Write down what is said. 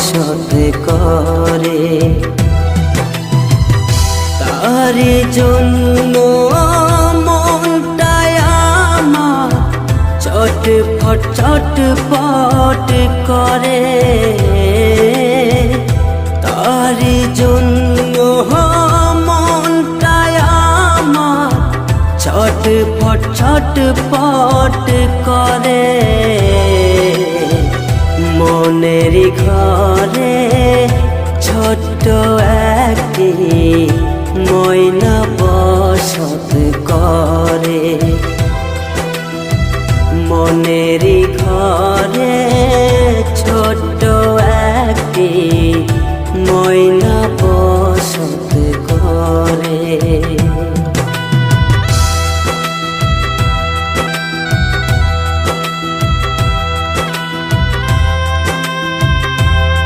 বসত করে। তার জন্য মনটায় আমার ছটফট ছটফট করে। তার জন্য মনটায় আমার ছটফট ছটফট করে। মনের ঘরে ছোট্ট একটি ময়না বসত করে। মনের ঘরে ছোট্ট একটি